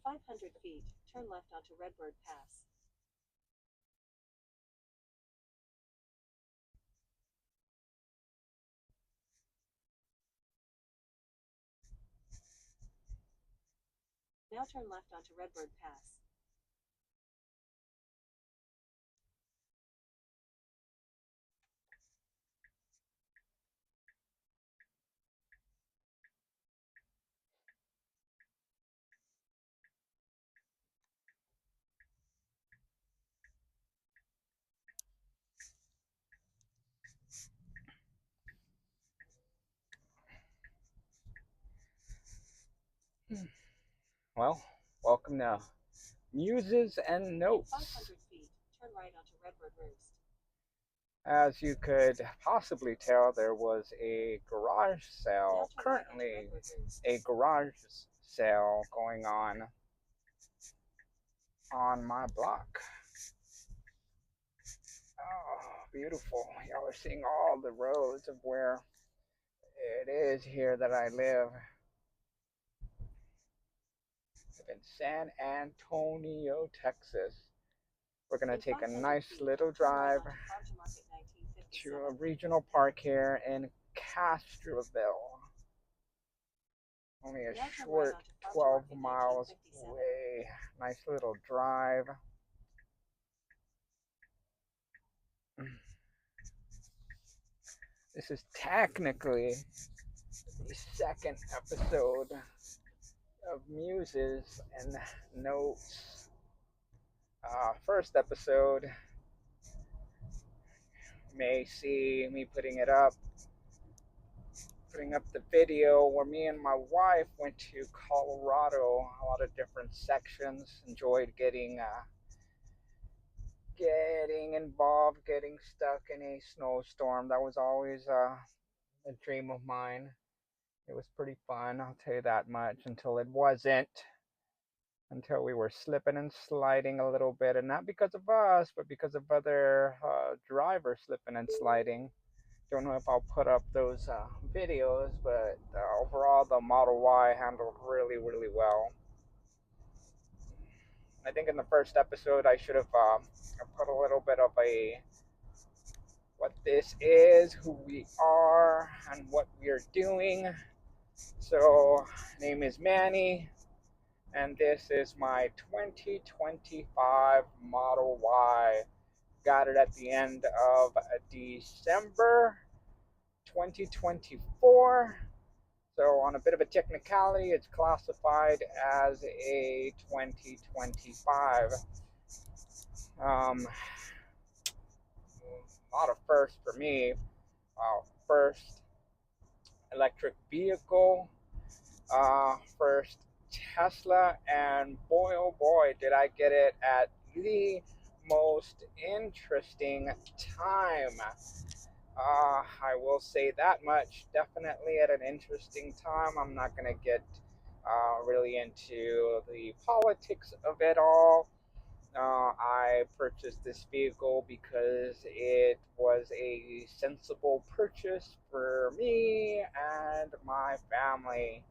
500 feet, turn left onto Redbird Pass. Now turn left onto Redbird Pass. Well, welcome to Muses and Notes. 500 feet, turn right onto Redbird Roost. As you could possibly tell, there was a garage sale, Now turn right onto currently Redbird Roost. a garage sale going on my block. Oh, beautiful. Y'all are seeing all the roads of where it is here that I live. In San Antonio, Texas. We're going to take a nice little drive to a regional park here in Castroville. Only a short 12 miles away. Nice little drive. This is technically the second episode of Muses and Notes. First episode, you may see me putting up the video where me and my wife went to Colorado. A lot of different sections. Enjoyed getting involved, getting stuck in a snowstorm. That was always a dream of mine. It was pretty fun, I'll tell you that much, until it wasn't. Until we were slipping and sliding a little bit, and not because of us, but because of other drivers slipping and sliding. Don't know if I'll put up those videos, but overall the Model Y handled really, really well. I think in the first episode I should have put a little bit of what this is, who we are, and what we are doing. So, name is Manny, and this is my 2025 Model Y. Got it at the end of December 2024. So, on a bit of a technicality, it's classified as a 2025. A lot of firsts for me. First electric vehicle, first Tesla, and boy, oh boy, did I get it at the most interesting time. I will say that much. Definitely at an interesting time. I'm not going to get really into the politics of it all. I purchased this vehicle because it was a sensible purchase for me and my family.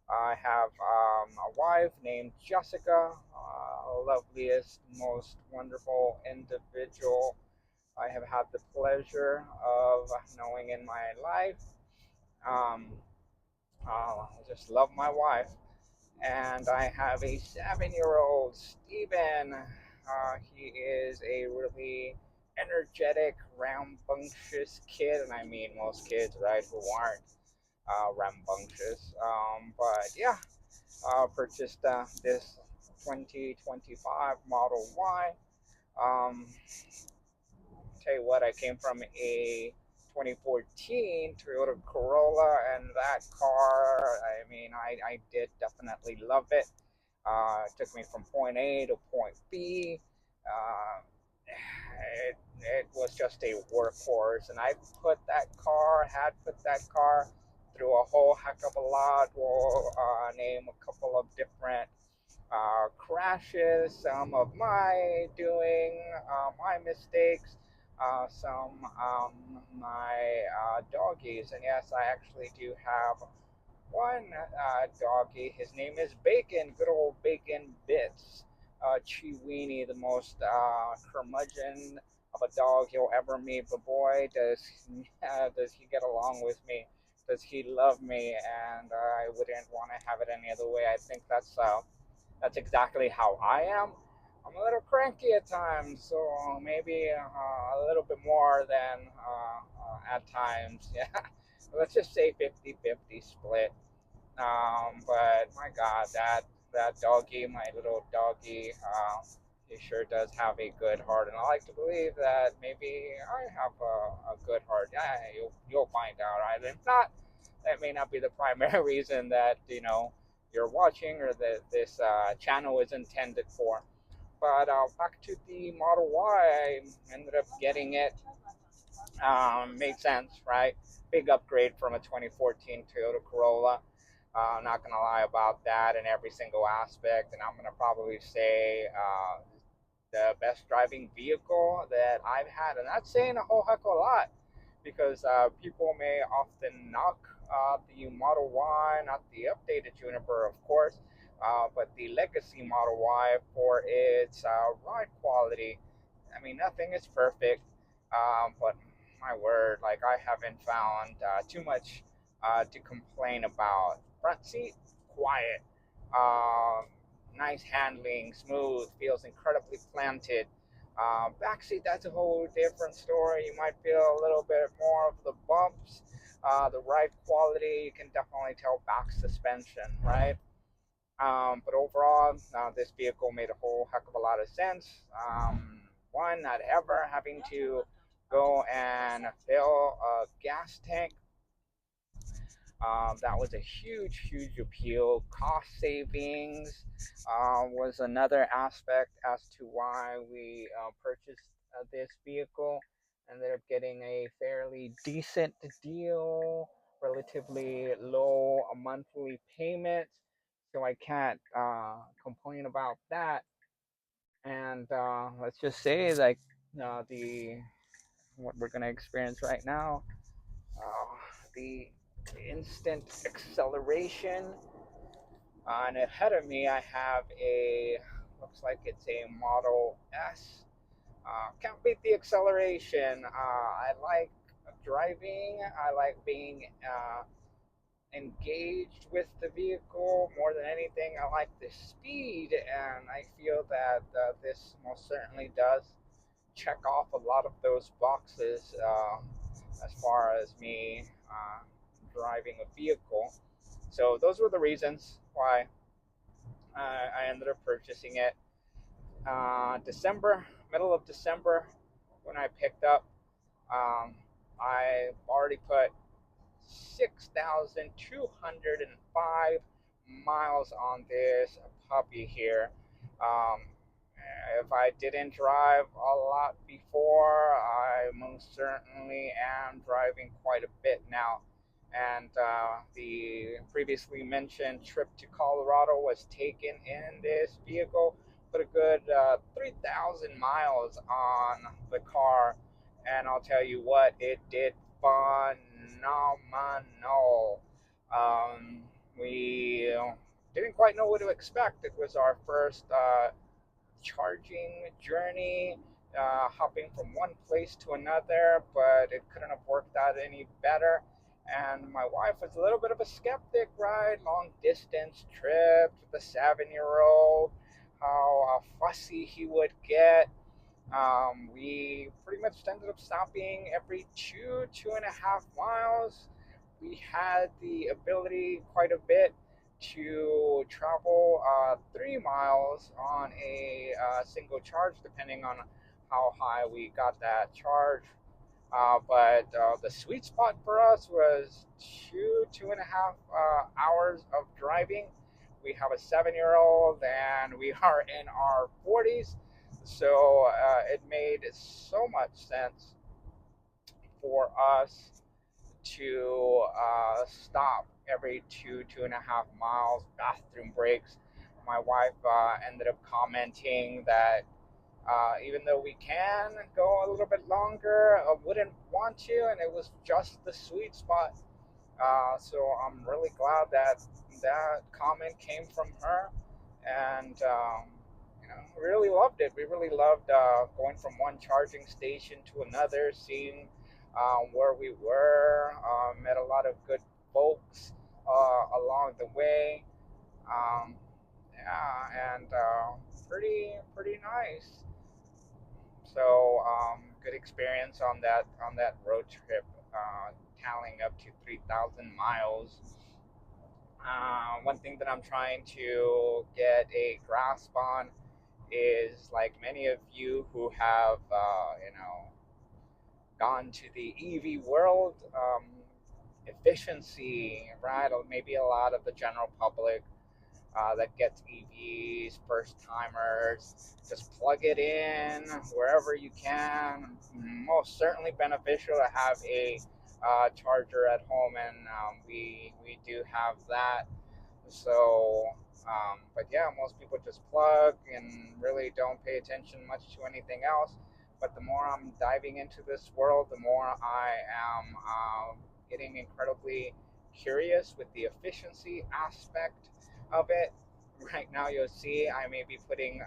I have a wife named Jessica, loveliest, most wonderful individual I have had the pleasure of knowing in my life. Um, I just love my wife. And I have a 7-year-old, Steven. He is a really energetic, rambunctious kid. And I mean, most kids, right, who aren't rambunctious. But yeah, purchased this 2025 Model Y. Tell you what, I came from a 2014 Toyota Corolla, and that car, I mean, I did definitely love it. It took me from point A to point B. Uh, it was just a workhorse, and I had put that car through a whole heck of a lot. We'll name a couple of different crashes, some of my doing, my mistakes, some my doggies, and yes, I actually do have one doggy. His name is Bacon, good old Bacon Bits. Chiweenie, the most curmudgeon of a dog you'll ever meet. But boy, does he get along with me? Does he love me? And I wouldn't want to have it any other way. I think that's exactly how I am. I'm a little cranky at times, so maybe a little bit more than at times. Yeah, let's just say 50-50 split. But my God, that doggy, my little doggy, he sure does have a good heart, and I like to believe that maybe I have a good heart. Yeah, you'll find out. Right? If not, that may not be the primary reason that you're watching or that this channel is intended for. But back to the Model Y, I ended up getting it. Made sense, right? Big upgrade from a 2014 Toyota Corolla. Not gonna lie about that in every single aspect, and I'm gonna probably say the best driving vehicle that I've had, and that's saying a whole heck of a lot because people may often knock the Model Y, not the updated Juniper, of course, but the legacy Model Y for its ride quality. I mean, nothing is perfect, but my word, like I haven't found too much to complain about. Front seat, quiet. Um, Nice handling, smooth, feels incredibly planted. Backseat, that's a whole different story. You might feel a little bit more of the bumps. The ride quality, you can definitely tell back suspension, right? But overall, this vehicle made a whole heck of a lot of sense. One, not ever having to go and fill a gas tank. That was a huge, huge appeal. Cost savings was another aspect as to why we purchased this vehicle. Ended up getting a fairly decent deal, relatively low monthly payment, so I can't complain about that. And let's just say, like the what we're gonna experience right now, the instant acceleration. And ahead of me, I have looks like it's a Model S. Can't beat the acceleration. I like driving. I like being engaged with the vehicle more than anything. I like the speed, and I feel that this most certainly does check off a lot of those boxes as far as me driving a vehicle. So those were the reasons why I ended up purchasing it. December, middle of December, when I picked up, um, I already put 6,205 miles on this puppy here. Um, if I didn't drive a lot before, I most certainly am driving quite a bit now. And the previously mentioned trip to Colorado was taken in this vehicle. Put a good 3,000 miles on the car, and I'll tell you what, it did phenomenal. We didn't quite know what to expect. It was our first charging journey, hopping from one place to another, but it couldn't have worked out any better. And my wife was a little bit of a skeptic, right? Long distance trip with a 7-year old, how fussy he would get. We pretty much ended up stopping every 2.5 miles. We had the ability quite a bit to travel 3 miles on a single charge, depending on how high we got that charge. But the sweet spot for us was 2.5 hours of driving. We have a 7-year old and we are in our 40s. So it made so much sense for us to stop every 2.5 miles, bathroom breaks. My wife ended up commenting that even though we can go a little bit longer, I wouldn't want to, and it was just the sweet spot. So I'm really glad that that comment came from her, and really loved it. We really loved going from one charging station to another, seeing where we were. Met a lot of good folks along the way. Um, yeah, and pretty nice. So good experience on that road trip, tallying up to 3,000 miles. One thing that I'm trying to get a grasp on is, like many of you who have gone to the EV world, efficiency, right? Or maybe a lot of the general public that gets EVs, first timers. Just plug it in wherever you can. Most certainly beneficial to have a charger at home, and we do have that. So, but yeah, most people just plug and really don't pay attention much to anything else. But the more I'm diving into this world, the more I am getting incredibly curious with the efficiency aspect of it. Right now, you'll see I may be putting,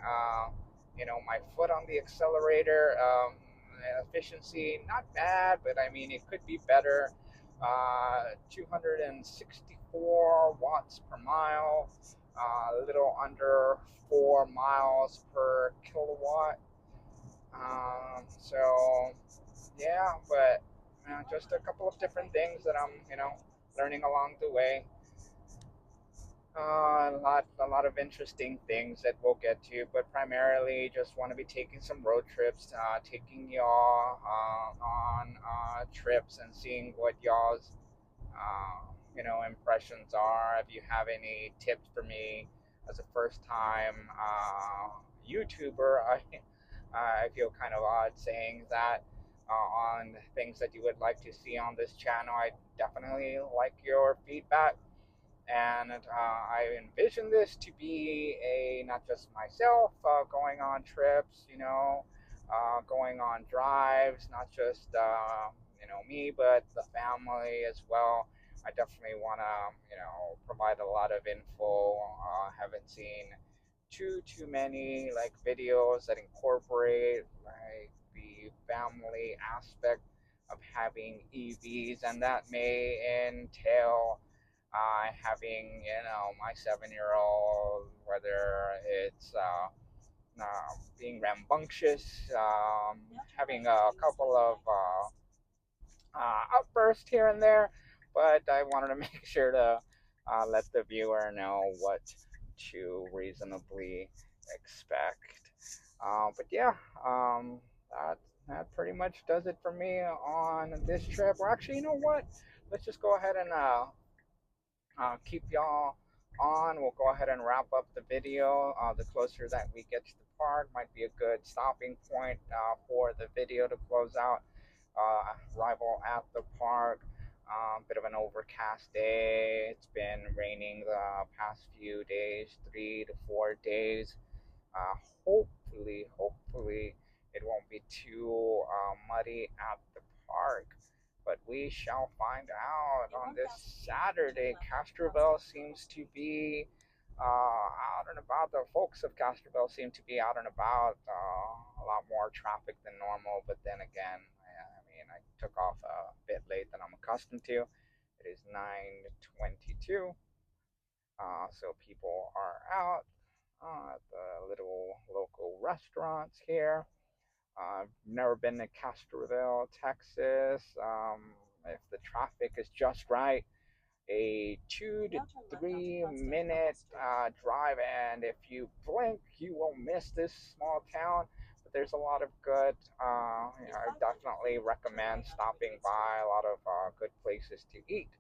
my foot on the accelerator. Efficiency, not bad, but I mean, it could be better. 264 watts per mile, a little under 4 miles per kilowatt. So, yeah, but just a couple of different things that I'm, learning along the way. A lot of interesting things that we'll get to, but primarily just want to be taking some road trips, taking y'all on trips and seeing what y'all's impressions are. If you have any tips for me as a first time YouTuber, I feel kind of odd saying that on things that you would like to see on this channel. I definitely like your feedback, and I envision this to be a not just myself going on trips, going on drives, not just me, but the family as well. I definitely want to provide a lot of info. Haven't seen too many like videos that incorporate like the family aspect of having EVs, and that may entail having my 7-year old, whether it's being rambunctious, having a couple of outbursts here and there, but I wanted to make sure to let the viewer know what to reasonably expect. But yeah, that that pretty much does it for me on this trip. Or actually, you know what? Let's just go ahead and keep y'all on. We'll go ahead and wrap up the video. The closer that we get to the park might be a good stopping point for the video to close out. Arrival at the park. Bit of an overcast day. It's been raining the past few days, 3 to 4 days. Uh, hopefully, it won't be too muddy at the park. But we shall find out on this Saturday. Castroville seems to be out and about. The folks of Castroville seem to be out and about. A lot more traffic than normal. But then again, I mean, I took off a bit late than I'm accustomed to. It is 9:22, so people are out at the little local restaurants here. I've never been to Castroville, Texas. If the traffic is just right, a 2 to 3 minute drive, and if you blink, you will miss this small town. But there's a lot of good. I definitely recommend stopping by. A lot of good places to eat.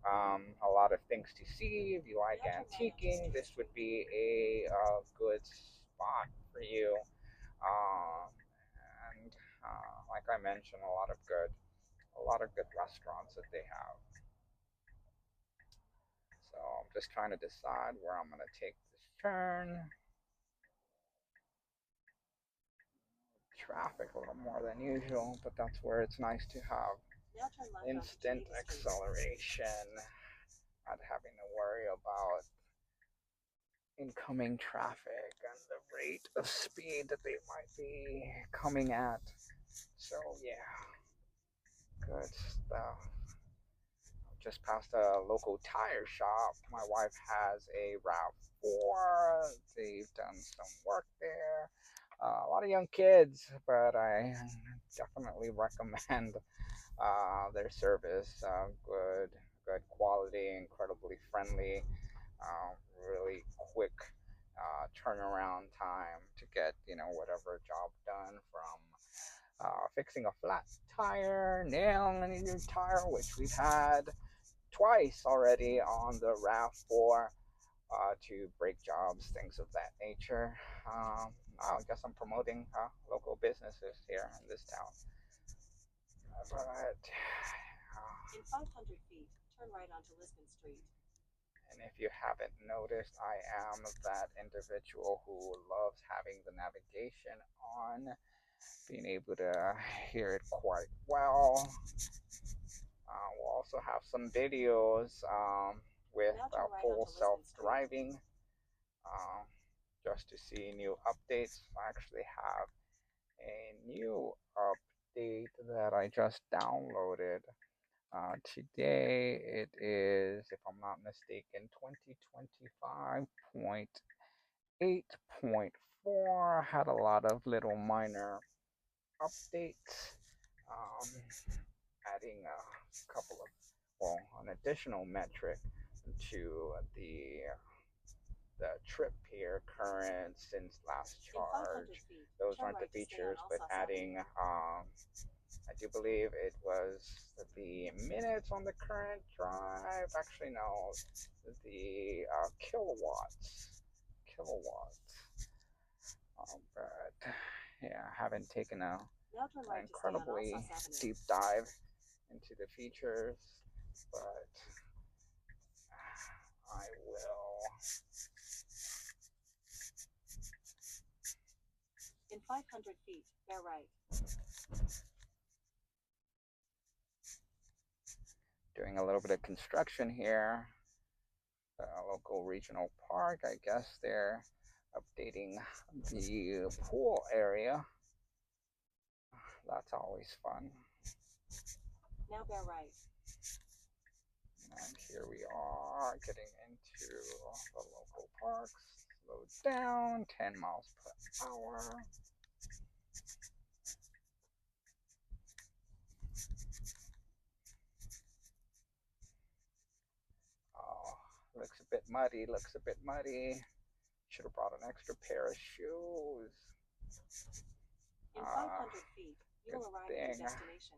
A lot of things to see. If you like antiquing, this would be a good spot for you. Um, and like I mentioned, a lot of good restaurants that they have. So I'm just trying to decide where I'm gonna take this turn. Traffic a little more than usual, but that's where it's nice to have Now turn left onto instant Geneva Street. acceleration, not having to worry about incoming traffic and the rate of speed that they might be coming at. So yeah, good stuff. Just past a local tire shop. My wife has a RAV4. They've done some work there. A lot of young kids, but I definitely recommend their service. Good quality, incredibly friendly, really quick turnaround time to get whatever job done, from fixing a flat tire, nailing a new tire, which we've had twice already on the RAV4, to brake jobs, things of that nature. I guess I'm promoting local businesses here in this town. But In 500 feet, turn right onto Lisbon Street. and if you haven't noticed, I am that individual who loves having the navigation on, being able to hear it quite well. We'll also have some videos with full self-driving, just to see new updates. I actually have a new update that I just downloaded. Today it is, if I'm not mistaken, 2025.8.4. Had a lot of little minor updates, um, adding a couple of, well, an additional metric to the trip here, current since last charge. Those aren't the features, but adding, I do believe it was the minutes on the current drive. Actually, no, the kilowatts. But yeah, I haven't taken an incredibly deep dive into the features, but I will. In 500 feet, bear right. Doing a little bit of construction here. Local regional park. I guess they're updating the pool area. That's always fun. Now bear right. And here we are getting into the local parks. Slow down, 10 miles per hour. Oh, looks a bit muddy. Should have brought an extra pair of shoes. In 500 feet, you will arrive at your destination.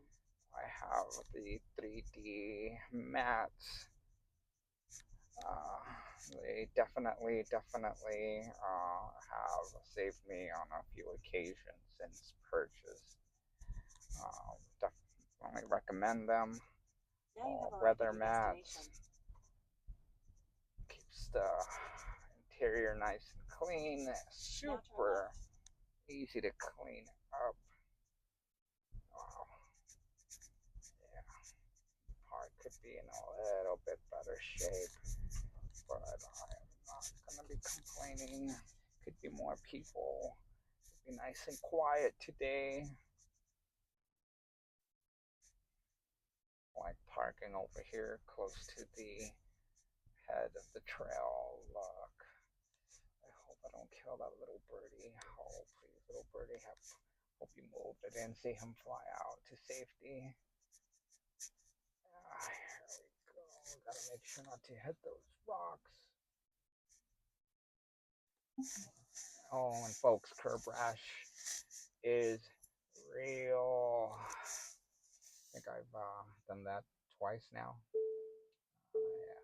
I have the 3D mats. They definitely have saved me on a few occasions since purchase. Definitely recommend them. Weather mats. Keeps the interior nice and clean. Super easy to clean up. Wow. Yeah. Part could be in a little bit better shape, but I am not gonna be complaining. Could be more people. Could be nice and quiet today. Like parking over here close to the head of the trail. Look. I hope I don't kill that little birdie. Oh, please, little birdie, hope you moved. I didn't see him fly out to safety. Here we go. Gotta make sure not to hit those rocks. Oh, and folks, curb rash is real. I think I've done that twice now. Yeah.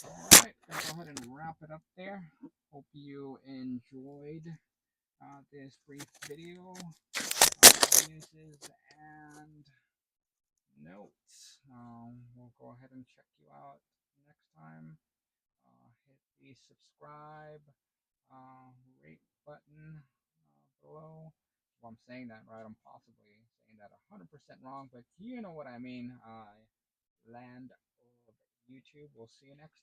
Alright, I'll go ahead and wrap it up there. Hope you enjoyed this brief video, uses and notes. We'll go ahead and check you out next time. Hit the subscribe, uh, rate button below. Well, I'm saying that right. I'm possibly saying that 100% wrong, but you know what I mean. Land of YouTube. We'll see you next